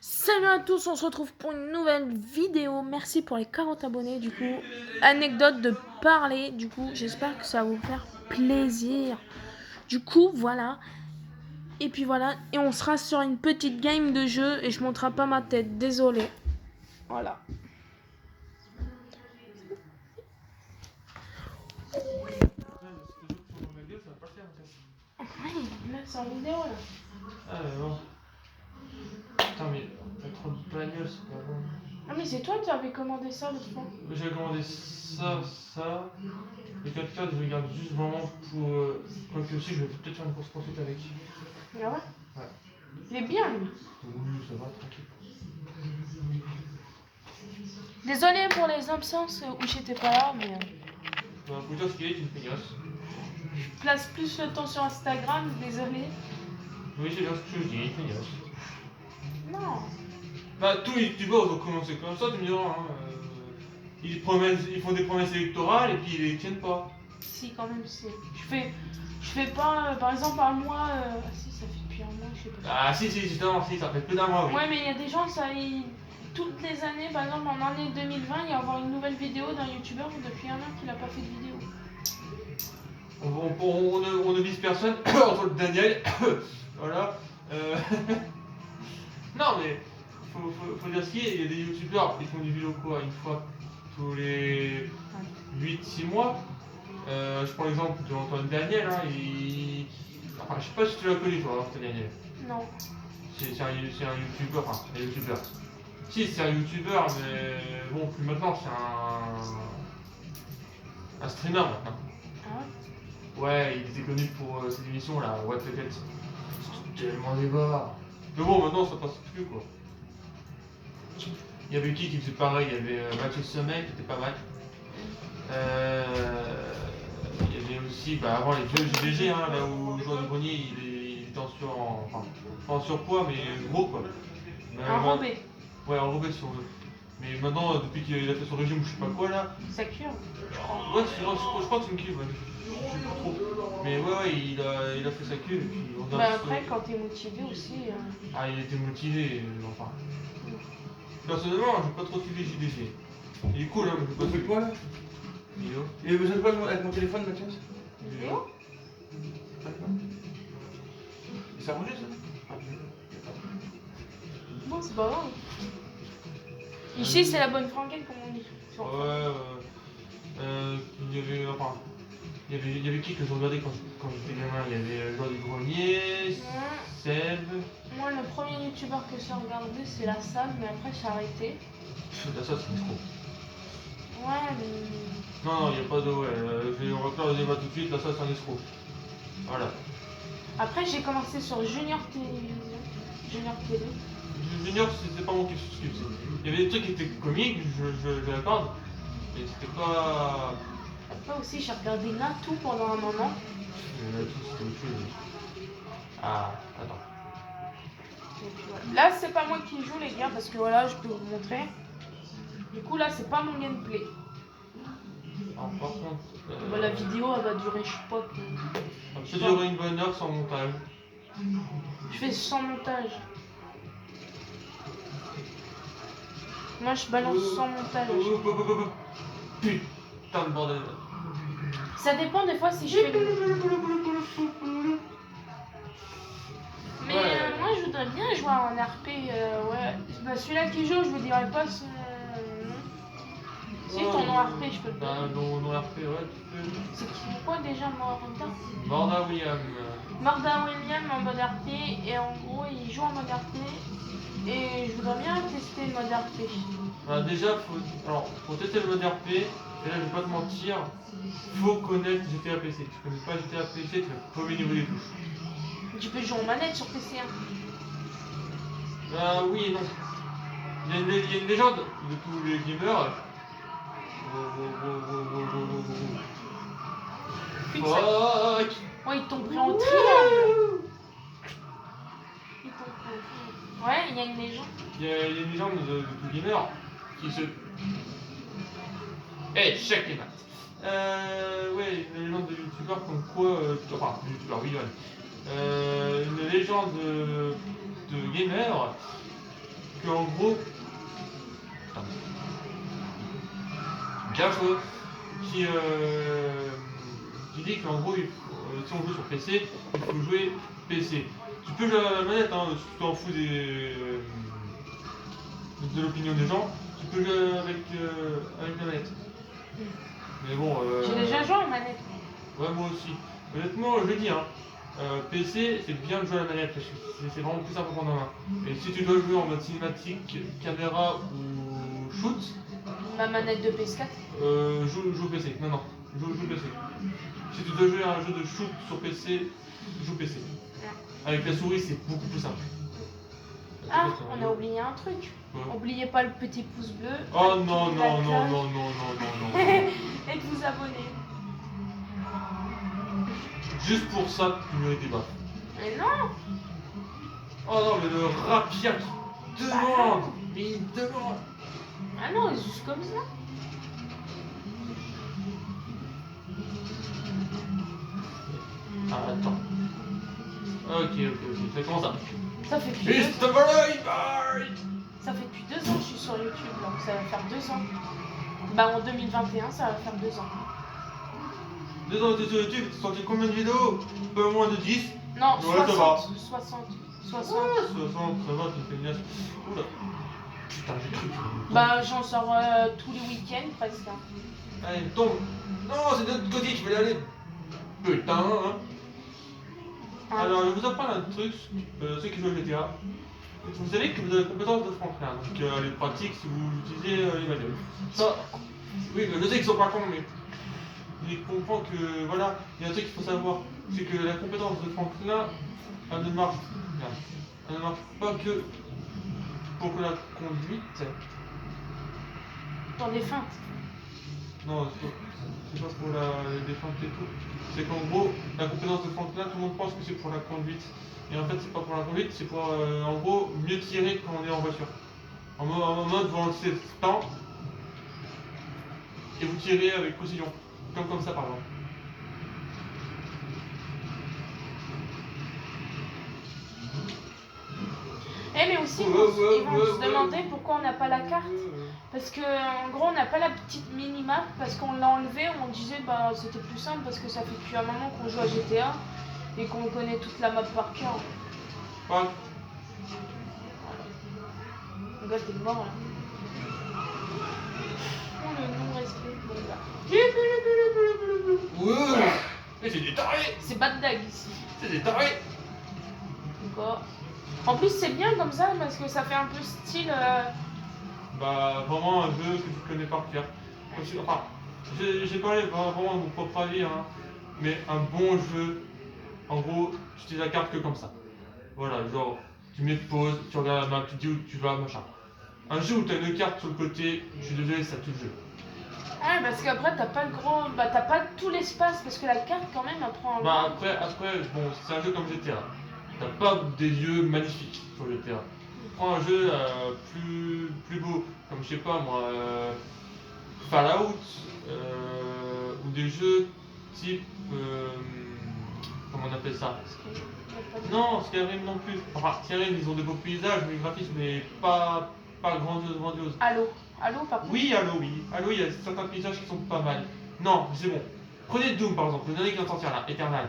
Salut à tous, on se retrouve pour une nouvelle vidéo. Merci pour les 40 abonnés. Du coup, anecdote de parler. Du coup, j'espère que ça va vous faire plaisir. Du coup, voilà. Et puis voilà. Et on sera sur une petite game de jeu. Et je montrerai pas ma tête. Désolé. Voilà. Oui, là, c'est en vidéo là. Ah mais non. Putain mais t'as trop de bagnoles, c'est pas bon. Ah, mais c'est toi qui avais commandé ça l'autre fois. J'avais commandé ça. Les 4 cartes, je les garde juste vraiment pour. Quoique aussi, je vais peut-être faire une course poursuite avec. Ah ouais? Ouais. Il est bien lui. Oui, ça va, tranquille. Désolé pour les absences où j'étais pas là, mais. Bah, faut dire ce qu'il est, une feignasse. Je place plus le temps sur Instagram, désolé. Oui, c'est bien ce que je dis, une feignasse. Non. Bah, tous les youtubeurs ont commencé comme ça, tu me diras. Hein. Ils font des promesses électorales et puis ils les tiennent pas. Si, quand même, si. Je fais pas, par exemple, un mois. Ah, si, ça fait depuis un mois, je sais pas. Ah, si, justement, si, ça fait plus d'un mois, oui. Ouais, mais il y a des gens, toutes les années, par exemple, en année 2020, il y a avoir une nouvelle vidéo d'un youtubeur depuis un an qu'il a pas fait de vidéo. On ne vise personne, entre Daniel, voilà. Non mais, faut dire ce qu'il y a, il y a des youtubeurs qui font des vidéos quoi, une fois tous les 8-6 mois. Je prends l'exemple d'Antoine Daniel, hein, enfin je sais pas si tu l'as connu toi, Antoine Daniel. Non. C'est un youtubeur, enfin un youtubeur. Si c'est un youtubeur, mais bon, plus maintenant, c'est un streamer maintenant. Ah ouais? Ouais, il était connu pour ses émissions là, What the Cat. C'était tellement débat. Mais bon, maintenant ça passe plus quoi. Il y avait qui faisait pareil, il y avait Mathieu Sommet qui était pas mal. Il y avait aussi, bah, avant les vieux JDG, hein, là où le joueur de grenier il était enfin, pas en surpoids, mais gros quoi. Enrobé. Ouais, enrobé si on veut. Mais maintenant, depuis qu'il a fait son régime ou je sais pas quoi là. Ça cure. Ouais, je crois que c'est une cuve, ouais. Je sais pas trop. Mais ouais, il a fait sa cuve et puis on a. Bah après, quand t'es motivé aussi. Ah, il était motivé, enfin. Personnellement, j'ai pas trop suivi JDG. Il est cool, hein, mais j'ai pas fait quoi là? Vidéo. Il avait besoin de quoi avec mon téléphone, Mathias? Vidéo? D'accord. Et ça rangeait ça? Bon, c'est pas grave. Ici, c'est la bonne franquette, comme on dit. Ouais, il y avait. Enfin. Il y avait qui que je regardais quand j'étais gamin? Il y avait le joueur du grenier, Seb. Moi, le premier youtubeur que j'ai regardé, c'est la salle, mais après, j'ai arrêté. Là, ça, c'est trop. Ouais, mais. Non, il n'y a pas de. Ouais, on va faire le débat tout de suite. Là, ça, c'est un escroc. Voilà. Après, j'ai commencé sur Junior Télévision. Junior Télé. Junior, c'était pas mon kiff. Il y avait des trucs qui étaient comiques, je l'accorde. Mais c'était pas. Après aussi, j'ai regardé Natou pendant un moment. Tout, c'était autre chose. Ah, attends. Et puis, voilà. Là, c'est pas moi qui joue, les gars, parce que voilà, je peux vous montrer. Du coup, là, c'est pas mon gameplay. Alors, par contre. Bah, la vidéo, elle va durer, je sais pas. Ça durer une bonne heure sans montage. Je fais sans montage. Moi, je balance sans montage. Putain de bordel. Ça dépend des fois si je fais. Mais moi, je voudrais bien jouer en RP. Ouais. Bah, celui-là qui joue, je vous dirai pas son nom. Si, ton nom RP, je peux le Bah, donner. non RP, ouais, tu peux. C'est qui quoi déjà, Morda? Morda William. Morda William en mode RP. Et en gros, il joue en mode RP. Et je voudrais bien tester le mode RP. Bah, déjà, pour tester le mode RP, et là, je vais pas te mentir, faut connaître GTA PC. Si tu connais pas GTA PC, tu vas pas au niveau des touches. Tu peux jouer en manette sur PC. Hein. Bah, oui et non. Il y a une légende de tous les gamers. Putain. Fuck. Oh, ils t'ont pris en triangle. Ouais, il y a une légende. Il y a une légende de tout gamer qui se. Eh, check les maths. Ouais, une légende de youtubeur comme quoi. Enfin, youtubeur, oui, ouais. Une légende de gamer qu'en gros, Gaffe qui dit qu'en gros, si on joue sur PC, il faut jouer PC. Tu peux jouer à la manette, hein, si tu t'en fous de l'opinion des gens, tu peux jouer avec la manette. Mais bon. J'ai déjà joué en manette. Ouais, moi aussi. Honnêtement, je le dis, hein, PC, c'est bien de jouer à la manette parce que c'est vraiment plus simple à prendre en main. Et si tu dois jouer en mode cinématique, caméra ou shoot, Ma manette de PS4. joue PC. Non, joue PC. Si tu dois jouer à un jeu de shoot sur PC, joue PC. Avec la souris, c'est beaucoup plus simple. Ah, on a oublié un truc. Ouais. Oubliez pas le petit pouce bleu. Oh non, activez la non, non, cloche non, non, non, non, non. et de vous abonner. Juste pour ça, tu mérites des baffes. Mais non. Oh non, mais le rapia qui demande. Mais il demande. Ah non, c'est juste comme ça. Ah, attends. Ok, ça commence à. Ça fait depuis Juste deux ans. bye. Ça fait depuis 2 ans que je suis sur YouTube, donc ça va faire 2 ans. Bah en 2021, ça va faire 2 ans. 2 ans que t'es sur YouTube, t'as sorti combien de vidéos? Pas moins de 10. Non, Ouais, ça 60, va. 60. 60. 60, ça va, tu fais une asse. Oula. Putain, j'ai cru. Bah j'en sors tous les week-ends presque. Hein. Allez, tombe. Non, c'est de l'autre côté qu'il fallait aller. Putain, hein. Hein. Alors, je vais vous apprendre un truc, ceux qui jouent à GTA. Vous savez que vous avez la compétence de Franklin, donc elle est pratique si vous utilisez les manuels. Ça, oui, je sais qu'ils sont pas cons, mais ils comprennent que, voilà, il y a un truc qu'il faut savoir, c'est que la compétence de Franklin, elle ne marche pas que pour la conduite. Dans des feintes. Non, c'est pas pour les feintes et tout. C'est qu'en gros, la compétence de Franklin, tout le monde pense que c'est pour la conduite. Et en fait, c'est pas pour la conduite, c'est pour en gros mieux tirer quand on est en voiture. En mode, vous lancez le temps et vous tirez avec précision. Comme ça, par exemple. Eh mais aussi, ils vont se demander pourquoi on n'a pas la carte. Parce que en gros on n'a pas la petite minimap parce qu'on l'a enlevé, on disait bah c'était plus simple parce que ça fait depuis un moment qu'on joue à GTA et qu'on connaît toute la map par cœur. Ouais. Le gars t'es mort là. Oh le non-respect, bon gars. Ouais. Mais c'est des tarés. C'est bad dag ici. C'est des tarés. D'accord. En plus c'est bien comme ça parce que ça fait un peu style... Bah, vraiment un jeu que tu connais par cœur. Enfin, j'ai parlé vraiment de mon propre avis, hein, mais un bon jeu, en gros, tu utilises la carte que comme ça. Voilà, genre, tu mets pause, tu regardes la map, tu dis où tu vas, machin. Un jeu où tu as une carte sur le côté, je suis désolé, ça tue le jeu. Ouais parce qu'après t'as pas le grand... Bah t'as pas tout l'espace parce que la carte quand même elle prend un... Bah, après, bon, c'est un jeu comme GTA. T'as pas des lieux magnifiques sur GTA. Prends un jeu plus beau, comme je sais pas moi, Fallout, ou des jeux type, comment on appelle ça? Non, Skyrim non plus. Enfin, Skyrim ils ont de beaux paysages, mais le graphisme n'est pas grandiose. Halo par contre. Oui, Halo, il y a certains paysages qui sont pas mal. Non, c'est bon. Prenez Doom par exemple, le dernier qui vient de sortir là, Eternal.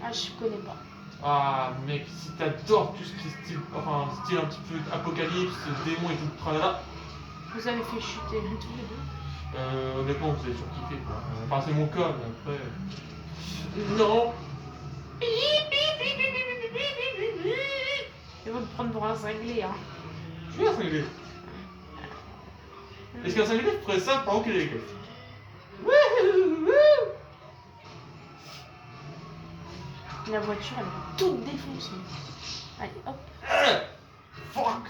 Ah je connais pas. Ah mec, si t'adores tout ce qui est style, enfin style un petit peu apocalypse, démon et tout, tralala. Vous avez fait chuter tous les deux. Honnêtement vous avez surkiffé quoi. Enfin c'est mon cas, mais après. Non. Ils vont te prendre pour un cinglé hein. Je suis un cinglé. Est-ce qu'un cinglé ferait ça pendant qu'il est avec elle? La voiture elle est toute défoncée. Allez hop. Fuck.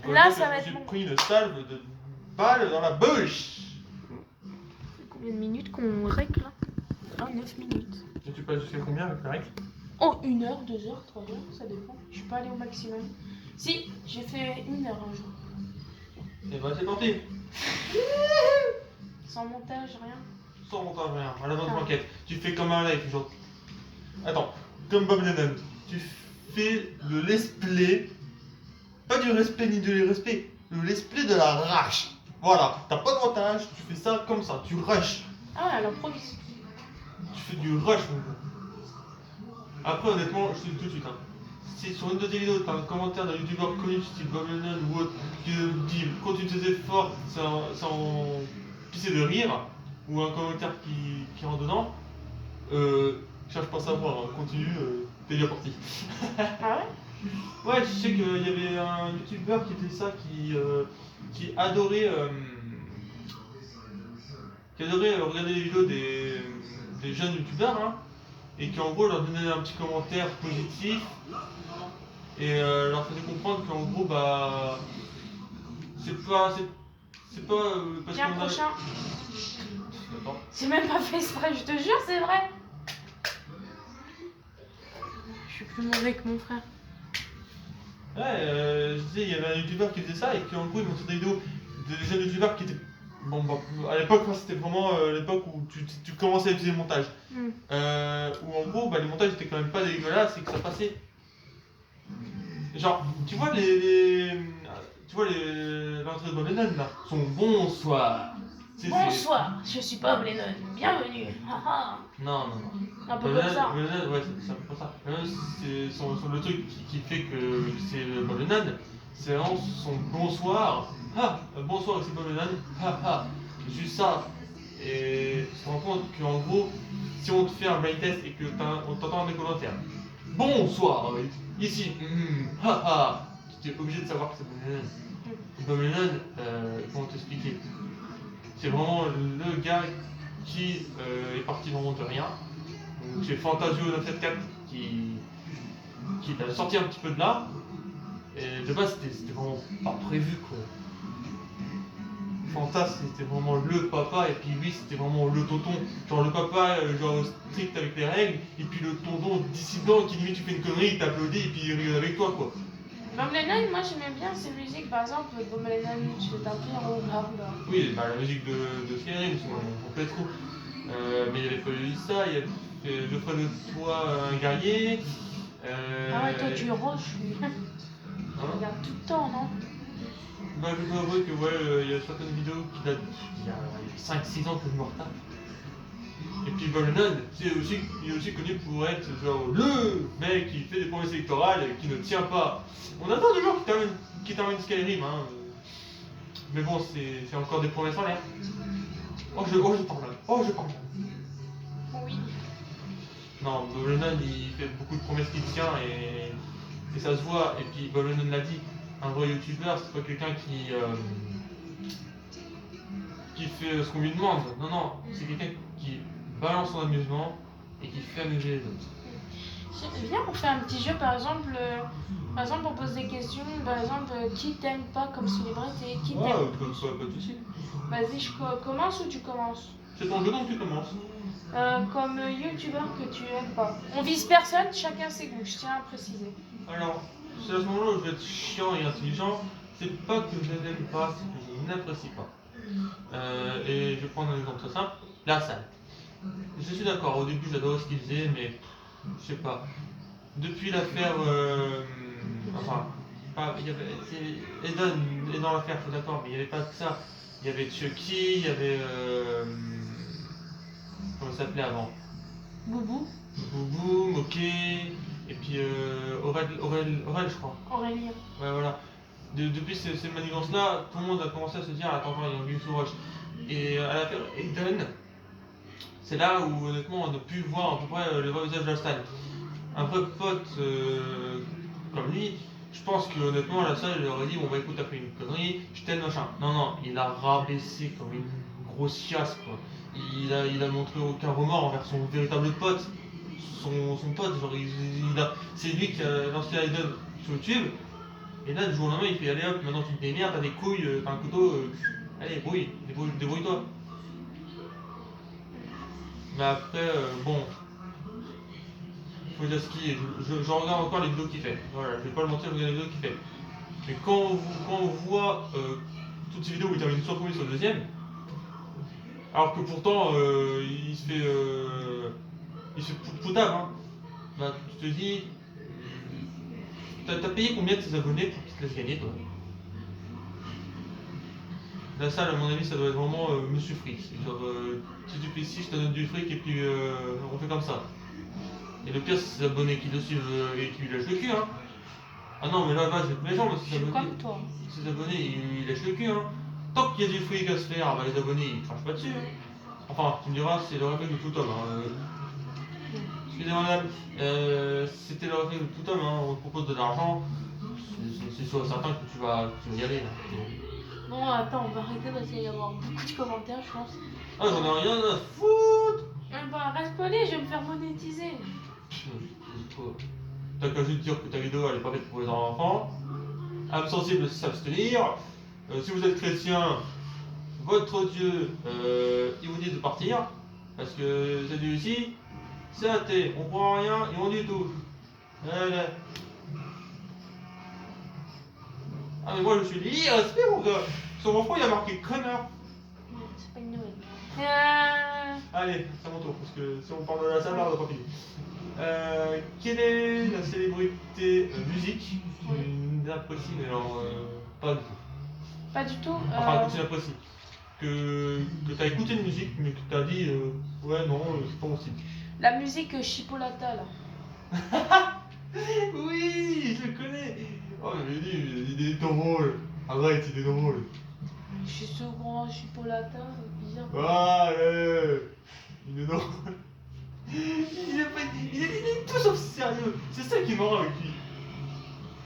Là, ça va être J'ai bon. pris une salve de balles dans la bouche. Combien de minutes qu'on règle là? Ah 9 minutes. Et tu passes jusqu'à combien avec la règle? Oh 1 heure, 2 heures, 3 heures, ça dépend. Je suis pas allée au maximum. Si, j'ai fait 1 heure un jour. Et bah c'est parti. Sans montage, rien. Sans montage, rien. À la bonne Ah. banquette. Tu fais comme un live, genre. Attends, comme Bob Lennon. Tu fait le let's play, pas du respect ni de l'irrespect, le let's play de la rage. Voilà, t'as pas de montage, tu fais ça comme ça, tu rush. Ah ouais, elle improvise. Tu fais du rush, mon gars. Après, honnêtement, je te dis tout de suite, hein. Si sur une de tes vidéos, t'as un commentaire d'un youtubeur connu, style Bob Lennon ou autre, qui te dit continue tes efforts sans pisser de rire, ou un commentaire qui rentre dedans, cherche pas à savoir, hein. Continue, t'es bien parti. Ah ouais? Ouais, je sais qu'il y avait un youtubeur qui faisait ça, qui adorait, regarder les vidéos des jeunes youtubeurs, hein, et qui en gros leur donnait un petit commentaire positif et leur faisait comprendre qu'en gros bah c'est pas parce Tiens, qu'on a... prochain. Attends. C'est même pas fait exprès, je te jure, c'est vrai. Je suis plus mauvais que mon frère. Ouais, je disais, il y avait un youtubeur qui faisait ça et qui en gros il montrait des vidéos de jeunes youtubeurs qui étaient... Bon bah à l'époque c'était vraiment l'époque où tu commençais à utiliser le montage. Où en gros bah, les montages étaient quand même pas dégueulasses et que ça passait. Genre, tu vois l'entrée de Bob Lennon là, son bonsoir. Bonsoir, je suis Bob Lennon, bienvenue. Haha. Non. Un peu comme ça. Bob Lennon, ouais, c'est un peu comme ça. C'est le truc qui fait que c'est le Bob Lennon, c'est vraiment son bonsoir. Ah, bonsoir, c'est Bob Lennon. Ah, juste ça. Et tu te rends compte qu'en gros, si on te fait un blind test et que on t'entend des commentaires. Bonsoir, ici, tu es obligé de savoir que c'est Bob Lennon. Bob Lennon, comment t'expliquer? C'est vraiment le gars qui est parti vraiment de rien. Donc c'est Fantasio 974 qui t'a sorti un petit peu de là. Et de base c'était vraiment pas prévu quoi. Fantas c'était vraiment le papa et puis lui c'était vraiment le tonton. Genre le papa genre strict avec les règles et puis le tonton dissident qui limite tu fais une connerie, il t'applaudit et puis il rigole avec toi quoi. Bob Lennon, moi j'aimais bien ses musiques, par exemple Bob Lennon, je vais t'appeler en bla. Oui, bah, la musique de Skyrim, on peut trop. Mais il y avait pas eu ça, il y avait fait Je ferai de toi un guerrier. Ah ouais, toi tu roches, tu regardes tout le temps, non? Bah, je dois avouer que ouais, il y a certaines vidéos qui datent il y a 5-6 ans que je me retape. Et puis Bob Lennon, il est aussi connu pour être genre le mec qui fait des promesses électorales et qui ne tient pas. On attend toujours qu'il termine Skyrim, hein. Mais bon, c'est encore des promesses en l'air. Je parle. Oui. Non, Bob Lennon, il fait beaucoup de promesses qu'il tient et ça se voit. Et puis Bob Lennon l'a dit, un vrai youtubeur, c'est pas quelqu'un qui fait ce qu'on lui demande. Non, c'est quelqu'un qui balance son amusement et qui fait amuser les autres. Viens, on fait un petit jeu, par exemple, on pose des questions, par exemple, qui t'aime pas comme célébrité, qui t'aime pas de soucis. Vas-y, je commence ou tu commences? C'est ton jeu donc tu commences. Comme youtubeur que tu aimes pas. On vise personne, chacun ses goûts, je tiens à préciser. Alors, c'est à ce moment-là où je vais être chiant et intelligent. C'est pas que je n'aime pas, c'est que je n'apprécie pas. Et je vais prendre un exemple très simple, la salle. Je suis d'accord, au début j'adorais ce qu'il faisait, mais je sais pas. Depuis l'affaire. Il y avait. Eden est dans l'affaire, je suis d'accord, mais il n'y avait pas que ça. Il y avait Chucky, il y avait. Comment ça s'appelait avant? Boubou. Boubou, Moquet, et puis Aurel, je crois. Aurélien. Ouais, voilà. Depuis ces manigances-là, tout le monde a commencé à se dire attends, il y a un Guy Roche. Et à l'affaire Eden, c'est là où honnêtement on a pu voir à peu près le vrai visage de la salle. Un vrai pote comme lui, je pense que honnêtement la salle il aurait dit bon bah écoute t'as fait une connerie, je t'aime machin. Non, il a rabaissé comme une grosse chiasse quoi. Il a montré aucun remords envers son véritable pote. Son pote, genre c'est lui qui a lancé Eden sur YouTube. Et là, du jour au lendemain, il fait allez hop, maintenant tu te démerdes, t'as des couilles, t'as un couteau, allez, débrouille-toi. Mais après, bon, faut dire ce qui est. Je regarde encore les vidéos qu'il fait. Voilà, je vais pas le mentir, je regarde les vidéos qu'il fait. Mais quand on voit toutes ces vidéos où il termine soit premier, soit deuxième, alors que pourtant il se fait poutable, hein, bah tu te dis, T'as payé combien de tes abonnés pour qu'ils te laissent gagner, toi? La salle, à mon avis, ça doit être vraiment Monsieur Fric. Genre, si tu fais 6, je te donne du fric et puis on fait comme ça. Et le pire, c'est ces abonnés qui le suivent et qui lui lâchent le cul, hein. Ah non, mais là, je vais être méchant, parce que Je suis comme toi. ces abonnés, ils lâchent le cul, hein. Tant qu'il y a du fric à se faire, bah, les abonnés, ils crachent pas dessus, hein. Enfin, tu me diras, c'est le réflexe de tout homme, hein. Excusez-moi, madame, c'était le réflexe de tout homme, hein. On te propose de l'argent, c'est sûr et certain que tu vas y aller, là. Bon, attends, on va arrêter parce qu'il va y avoir beaucoup de commentaires, je pense. Ah, j'en ai rien à foutre. Bah, reste poli, je vais me faire monétiser. T'as qu'à juste dire que ta vidéo elle est pas faite pour les enfants. Âme sensible, s'abstenir. Si vous êtes chrétien, votre Dieu, il vous dit de partir. Parce que c'est Dieu ici, c'est athée. On croit en rien et on dit tout. Voilà. Ah, mais moi je suis dit, respect mon gars. Sur mon front il y a marqué connard. C'est pas une nouvelle. Allez, c'est à mon tour, parce que si on parle de la salle, là, on va pas finir. Quelle est la célébrité musique qui n'apprécie, mais alors pas du tout. Pas du tout. Enfin, que tu l'apprécies. Que t'as écouté une musique, mais que t'as dit, ouais, non, c'est pas mon style. La musique Chipolata, là. Oui, je le connais. Oh, mais il est drôle. Arrête, il est drôle. Je suis souvent Chipolata, bizarre. Ah, il est drôle. Il est tout sauf sérieux. C'est ça qui est marrant avec lui.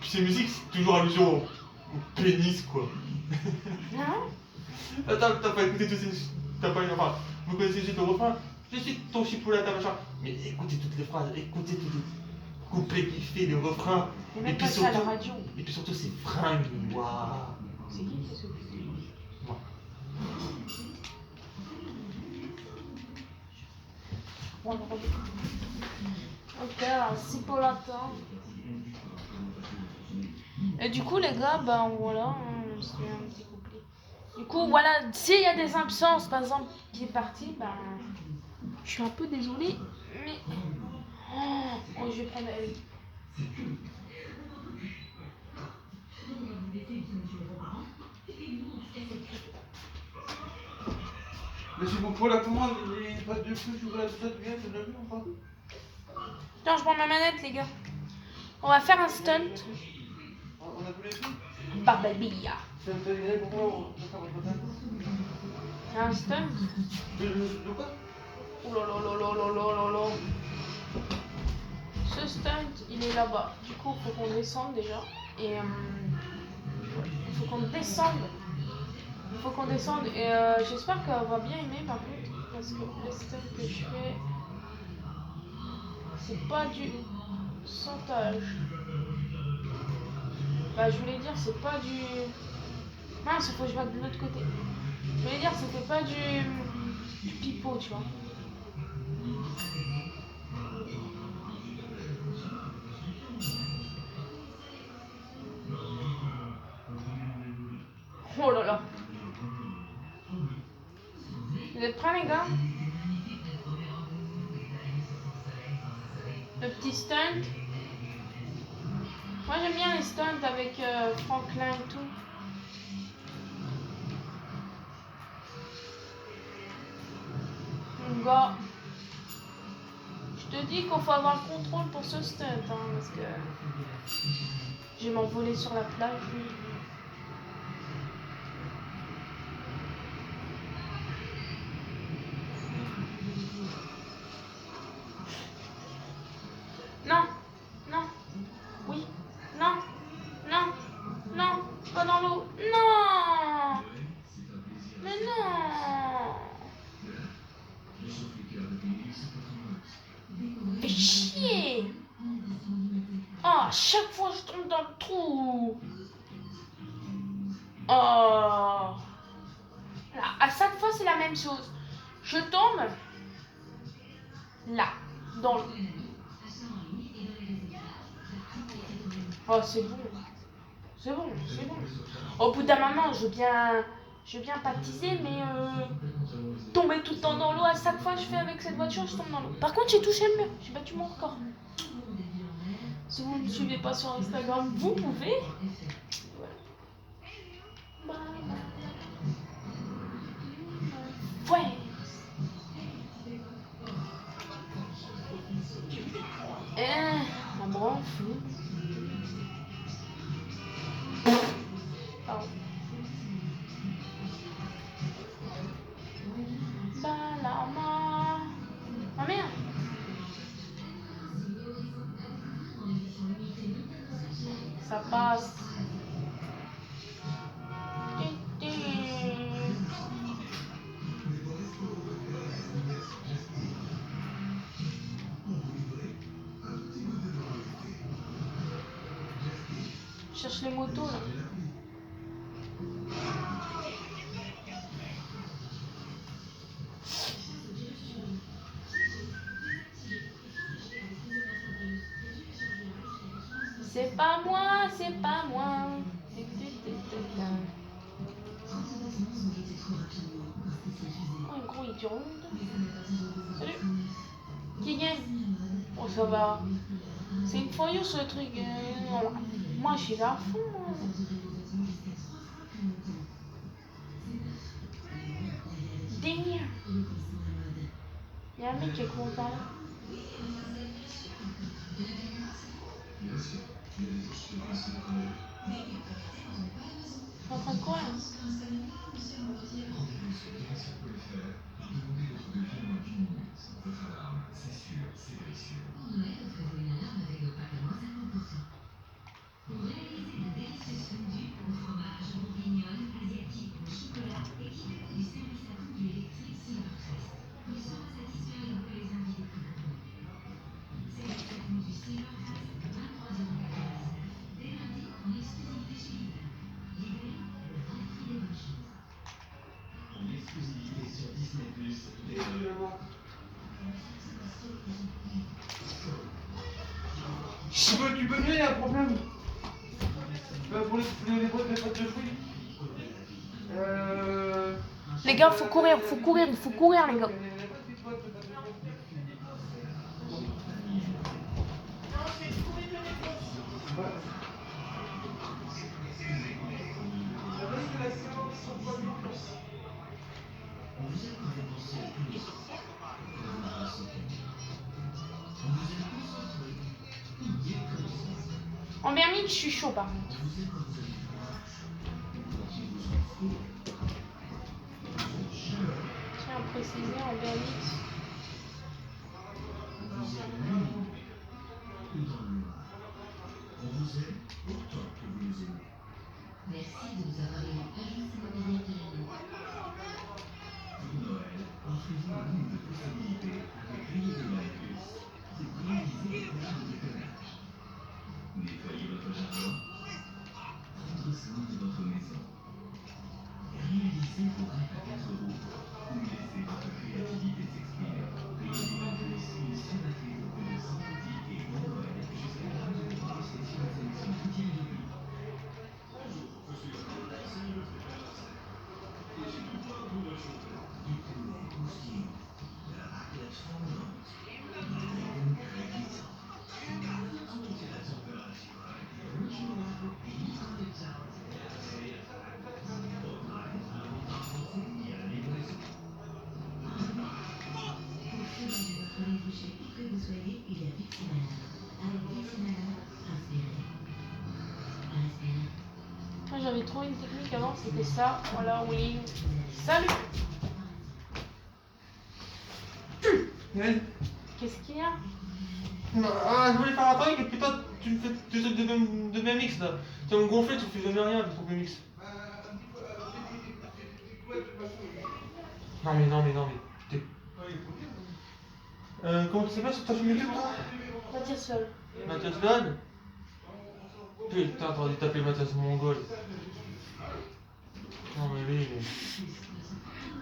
Puis ses musiques, c'est toujours allusion au pénis, quoi. Hein? Attends, t'as pas écouté tous ces... Enfin, vous connaissez juste le refrain? Je suis ton chipolata, machin. Mais écoutez toutes les phrases, écoutez tous les couplets qu'il fait, les refrains. Et même pas ça à la radio. Et puis surtout ses fringues, waouh. C'est qui qui fait ce Moi. Ok, alors Chipolata. Et du coup, les gars, ben voilà, c'est un petit couplet. Du coup, voilà, s'il y a des absences, par exemple, qui est parti, ben je suis un peu désolée, mais. Oh, je vais prendre elle. Mais c'est pour la commande, les pâtes de fruits, chocolat, tout ça, tu viens, tu l'as vu ou pas? Attends, je prends ma manette, les gars. On va faire un stunt. On a tous les fruits? Barbabilla. Ça me fait dire pourquoi on va faire votre pâte? Un stunt. De quoi? Oh là là là là là là là là. Ce stunt, il est là-bas. Du coup, il faut qu'on descende déjà. Et il faut qu'on descende. Il faut qu'on descende. Et j'espère qu'elle va bien aimer par contre. Parce que le stunt que je fais, c'est pas du sautage. Bah, je voulais dire, c'est pas du. Mince, il faut que je vais de l'autre côté. Je voulais dire, c'était pas du pipeau, tu vois. Oh là là. Vous êtes prêts, les gars? Le petit stunt. Moi, j'aime bien les stunts avec Franklin et tout. Mon gars, je te dis qu'il faut avoir le contrôle pour ce stunt, hein, parce que je vais m'envoler sur la plage. Non, non, oui, non, non, non, pas dans l'eau, non, mais non. Fais chier. Oh, à chaque fois je tombe dans le trou. Oh. Là, à chaque fois c'est la même chose. Je tombe là, dans l'eau. Oh, c'est bon. C'est bon, c'est bon. Au bout d'un moment, je veux bien baptiser, mais tomber tout le temps dans l'eau, à chaque fois que je fais avec cette voiture, je tombe dans l'eau. Par contre, j'ai touché le mur, j'ai battu mon record. Si vous ne me suivez pas sur Instagram, vous pouvez. Voilà. Ouais. La branche. Pardon. Balama. Ah merde. Ça passe. Je cherche les motos là. C'est pas moi, c'est pas moi. Oh, un gros idiot. Salut. Qui gagne? Oh, ça va. C'est une folie ce truc. Voilà. Moi, je suis là à fond. Damn. Il y a un mec qui est content. En train de quoi là? Tu peux venir, il y a un problème. Pour les boîtes de fruits. Les gars, faut courir, les gars. En vermine, je suis chaud par contre. Tiens à préciser en vermine. Merci de nous avoir aidé à agence immobilière de l'année. Pour Noël, offrez-vous un nombre de possibilités avec Riez de Noël Plus. C'est réaliser des projets de déconnage. Nettoyer votre jardin. Prendre soin de votre maison. Réaliser vos rêves à 4 roues. Ou laisser votre créativité s'exprimer. Riez de Noël Plus, une série de 100 boutiques et bon Noël jusqu'à la fin de la sélection d'outils réduits. Moi j'avais trouvé une technique avant, c'était ça. Voilà, oui. Salut. Qu'est-ce qu'il y a? Ah, je voulais faire un truc et puis toi, tu me fais des trucs de BMX là. Tu vas me gonfler, tu fais jamais rien avec ton BMX. Non mais. T'es... comment tu s'appelles sur ta chaîne YouTube toi? Mathias Sol. Mathias Van? Putain, t'aurais dû taper Mathias Mongol. Non mais lui, mais...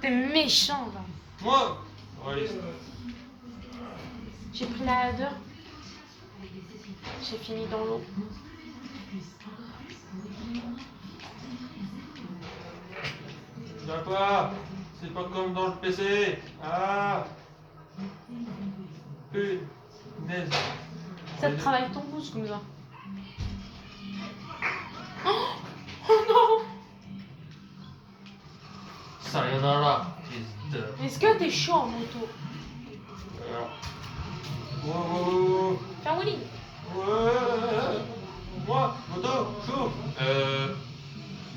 T'es méchant là. Moi? Ouais, J'ai pris la ladder. J'ai fini dans l'eau. viens pas. C'est pas comme dans le PC. Ah. Punaise. Ça te travaille ton pouce comme ça. Oh non! Sayonara, fils de... Est-ce que t'es chaud en moto? Wow. Fais un wheelie. Ouais. Moi, moto, chaud.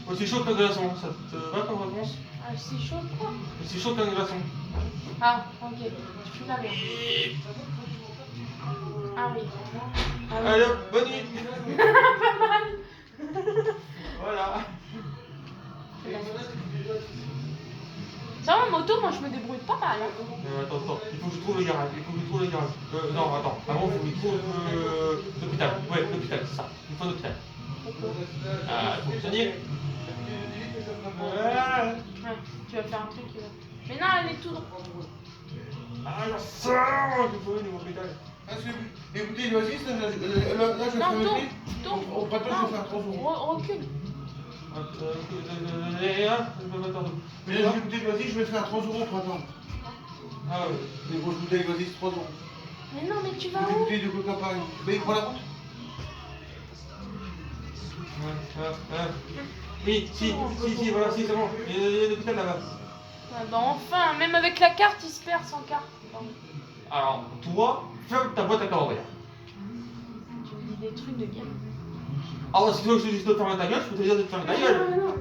Aussi chaud qu'un glaçon, ça te va comme réponse? Ah, c'est chaud quoi? Aussi chaud qu'un glaçon. Ah, ok. Tu fais la merde. Ah oui. Ah oui. Allez, bonne nuit. Pas mal. Voilà. Ça va, en moto, moi je me débrouille pas mal. Hein. Attends, il faut que je trouve le garage. Non, attends, avant, il faut que je trouve l'hôpital. Ouais, l'hôpital, c'est ça. Il faut l'hôpital. Ah, il faut soigner. Ouais, tu vas faire un truc qui va. Mais non, elle est tout droit. Ah, j'en sors. Il faut une hôpital. Les bouteilles d'oasis, là, je vais faire Non, le prix. tourne. Au printemps, je vais faire 3 euros. Recule. Mais les bouteilles d'oasis, je vais faire 3 euros au printemps. Ah ouais. Les grosses bouteilles d'oasis, 3 euros. Mais non, mais tu vas Des où? bouteilles de coca pareil. Mais il prend la route. Oui, si, voilà, si, c'est bon. Il y a l'hôpital là-bas. Ah bah enfin, même avec la carte, il se perd sans carte. Pardon. Alors, toi, ferme ta boîte à camembert. Tu me dis des trucs de gamin. Alors, si tu veux que je te dise de fermer ta gueule, je peux te dire de te fermer ta gueule. Non, c'est bon.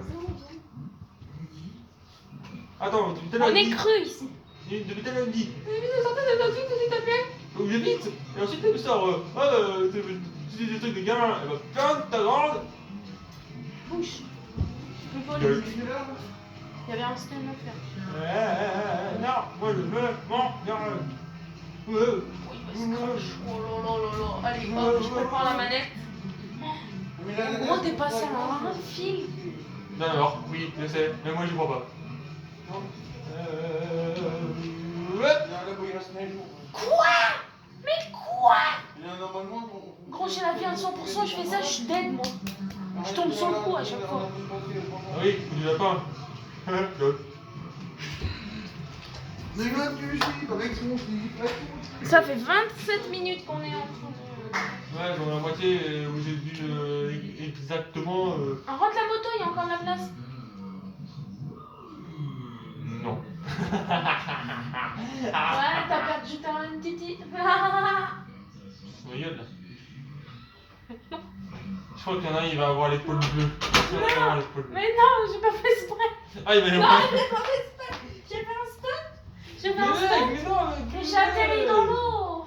Attends, depuis tout à On l'heure, est cru ici. depuis tout à l'heure, il me dit. Sortez des trucs, s'il te plaît. Donc, je vite. Et ensuite, il me sort. Tu dis des trucs de gamin. Eh ben, ferme ta grande. Bouche. Je peux Gueule. voler. Il y avait un stand à faire. Non, moi je veux mon garage. Oui, bah c'est crache. Oh là là là là. Allez, hop, je prépare la manette. Mais là, Comment t'es passé à un fil? D'accord, oui, je sais, mais moi j'y crois pas. Ouais. Là, il reste 9 jours. Quoi? Mais quoi? Là, normalement, Gros, j'ai la vie à 100%, je fais ça, je suis dead moi. Je tombe sur le coup à chaque fois. Ah oui, faut du lapin. Gueule. Mais là, tu suis avec son slip. Ça fait 27 minutes qu'on est en train de... Ouais, dans la moitié où j'ai dû exactement. Rentre la moto, il y a encore de la place. Non. Ouais, t'as perdu ta titi. C'est ma gueule là. Je crois qu'il y en a un, il va avoir l'épaule bleue. Il va avoir l'épaule bleue. Mais non, j'ai pas fait exprès. Ah, il va y Non, avoir. j'ai pas fait exprès. J'ai fait un stunt. J'ai fait un Mais stunt. non, Mais j'ai atterri dans l'eau.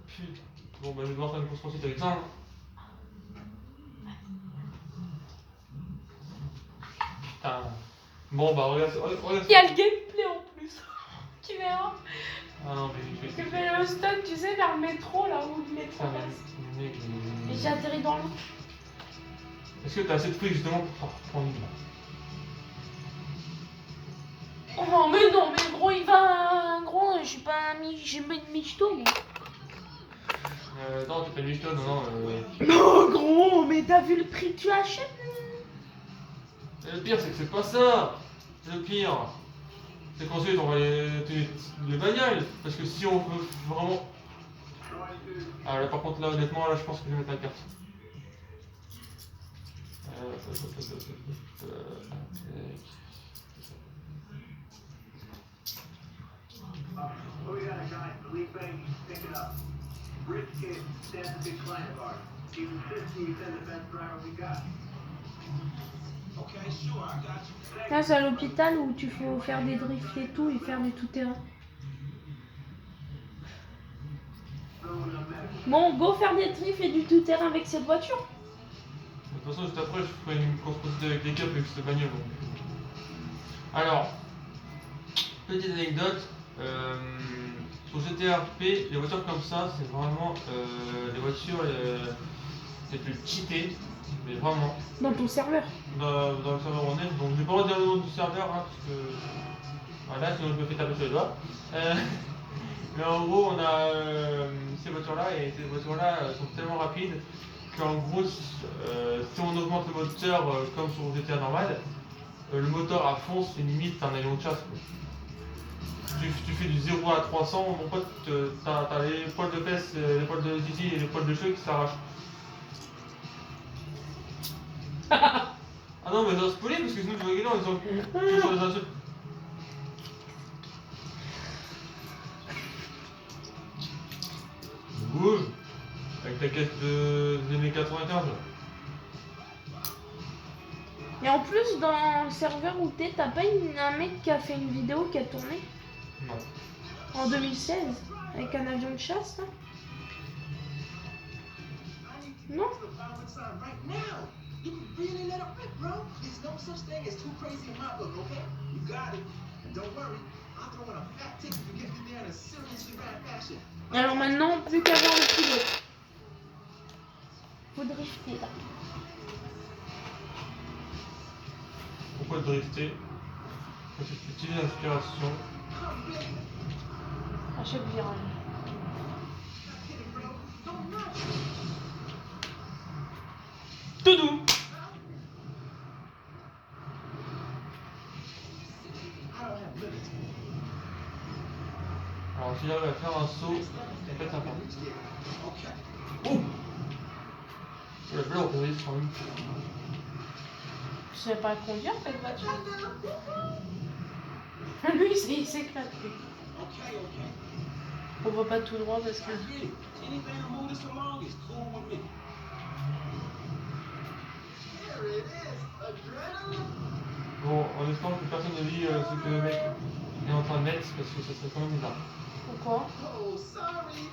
Putain. Bon, bah je vais devoir faire une course poursuite avec ça. Hein. Putain. Bon, bah regarde. Il y a le gameplay en plus. Tu verras. Ah non, mais je J'ai vais. fait le stunt, tu sais, vers le métro, là où le métro Putain, passe. mais. Et j'ai atterri dans l'eau. Est-ce que t'as assez de fric justement pour prendre une là? Oh, mais non, mais gros, il va. Gros, je suis pas un j'ai pas une michto, moi. Non, t'es pas une michto, non. Non, gros, mais t'as vu le prix que tu achètes? Le pire, c'est que c'est pas ça. Le pire, c'est qu'ensuite on va les bagnoles. Parce que si on veut vraiment. Ah là, par contre, là, honnêtement, là, je pense que je vais mettre la carte. Oh yeah, guys, Felipe, pick it up. Rich kid, Sam's a big client of ours. He insists he's the best driver we got. Okay, sure, I got you. Là, c'est à l'hôpital où tu faut faire des drifts et tout, et faire du tout-terrain. Bon, go faire des drifts et du tout-terrain avec cette voiture. De toute façon, juste après, je ferai une course poursuite avec les câbles avec cette bagnole. Donc. Alors, petite anecdote. Sur GTRP, les voitures comme ça, c'est vraiment les voitures les plus cheatées. Mais vraiment. Dans ton serveur. Dans le serveur on est. Donc, je vais pas redire le nom du serveur, hein, parce que. Voilà, sinon je me fais taper sur les doigts. Mais en gros, on a ces voitures-là, et ces voitures-là sont tellement rapides qu'en gros, si on augmente le moteur comme sur GTA normal, le moteur à fond, c'est limite un avion de chasse. Quoi. tu fais du 0 à 300, mon pote, t'as les poils de fesses, les poils de zizi et les poils de cheveux qui s'arrachent. Ah non, mais ça se spoiler parce que sinon tu vas gueuler en disant que sur les insultes. Bouge avec ta caisse des années 95 là. Et en plus, dans le serveur où t'es, t'as pas un mec qui a fait une vidéo qui a tourné Non. en 2016 avec un avion de chasse là? Non? Right now. You can really let it rip, bro. There's no such thing as too crazy in my book, okay? You got it. And don't worry, I'll throw in a fat tip if you get me there in a seriously bad fashion. Alors maintenant, plus qu'à voir le pilote. Faut drifter là. Pourquoi drifter? Parce que tu utilises l'inspiration. À chaque virage. Tout doux. Alors si j'arrive à faire un saut, ça peut être sympa. Oh! La belle reprise quand même. Tu sais pas conduire cette voiture? Lui, il s'éclate. Okay, okay. On va pas tout droit parce que. I get it. Anything to move this along is cool with me. There it is. Adrenaline. Bon, en espérant que personne ne lit ce que le mec est en train de mettre parce que ça serait quand même bizarre. Pourquoi? Oh, sorry.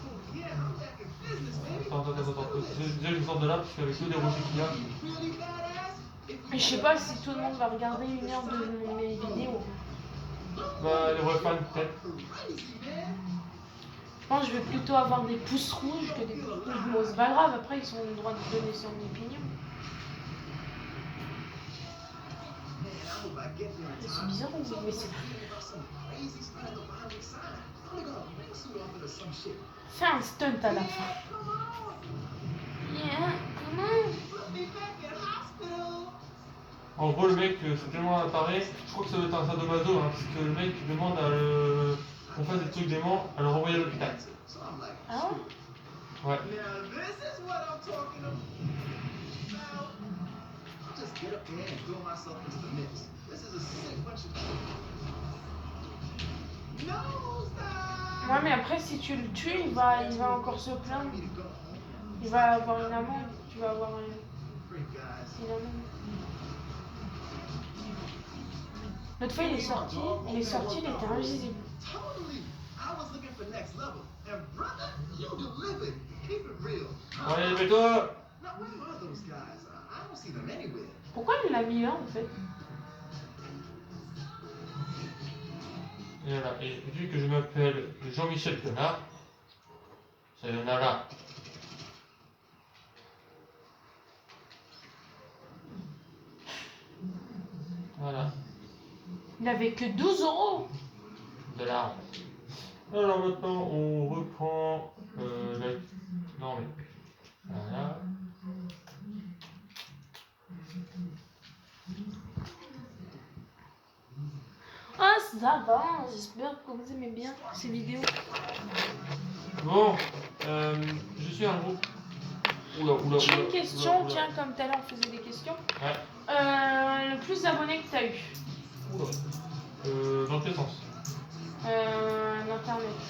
Oh, yeah, I'm back in business, baby. Attends. Déjà je sors de là parce qu'avec tous les rochers qu'il y a. Really badass. Je sais pas si tout le monde va regarder 1 heure de mes vidéos. Bah les vrais fans peut-être. Crazy, man. Je pense que je vais plutôt avoir des pouces rouges que des pouces rouges. Bon, c'est pas grave, après ils ont le droit de donner son opinion. Man, I hope I get there in C'est time. bizarre, mais c'est. Some crazy stuff at the behind the sign. I'm gonna wingsuit off into some shit. Fais un stunt à la fin. Come on. Yeah, comment? Put me back in hospital. En gros le mec c'est tellement un taré, je crois que ça doit être un sadomaso hein, parce que le mec demande à qu'on fasse des trucs déments à le renvoyer à l'hôpital. So I'm like, Ah ouais? Ouais. now this is what I'm talking about. Now, I'll just get up there and throw myself into the mix. This is a sick bunch of. No, stop. Ouais, mais après, si tu le tues, il va encore se plaindre. Me to go home. Il va avoir une amende. Tu vas avoir Great guys. une amende. L'autre fois, il est sorti, il était invisible. Totally. I was looking for next level. And brother, you delivered. Keep it real. Allez, mets-toi! Now, where are those guys? I don't see them anywhere. Pourquoi il l'a mis là, en fait? Et voilà, et vu que je m'appelle Jean-Michel Connard, sayonara. Voilà, Il avait que 12 €. $. Alors maintenant, on reprend la... Non mais... Voilà. Ah, ça va, j'espère que vous aimez bien ces vidéos. Bon, je suis un groupe. Oula. J'ai une question, oula. tiens, comme tout à l'heure on faisait des questions. Ouais. Le plus d'abonnés que tu as eu Oula. Dans quel sens? L'internet.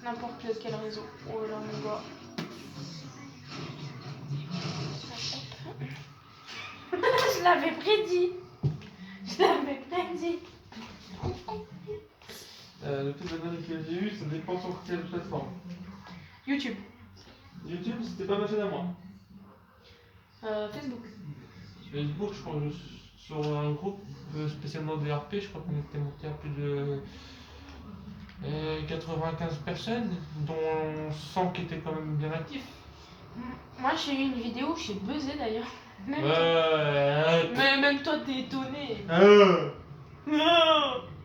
N'importe quel réseau. Oh là, mon gars. Je l'avais prédit. Le plus d'abonnés que j'ai eu, ça dépend sur quelle plateforme. YouTube. YouTube, c'était pas ma chaîne à moi. Facebook. Facebook, je crois que sur un groupe spécialement de RP, je crois qu'on était monté à plus de 95 personnes, dont 100 qui étaient quand même bien actifs. Moi j'ai eu une vidéo, j'ai buzzé d'ailleurs. Même, Ouais. mais même toi t'es étonné.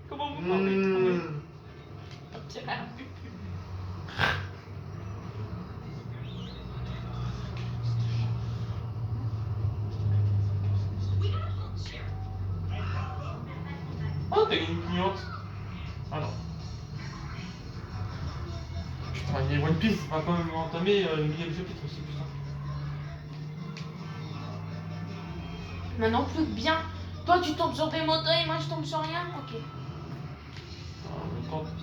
Comment vous parlez? Tiens, t'as gagné une cliente. Ah non. Putain, il y a One Piece, on va quand même entamer le millième chapitre aussi, putain. Maintenant, plus que bien. Toi, tu tombes sur des motos et moi, je tombe sur rien. Ok. Ah, mais quand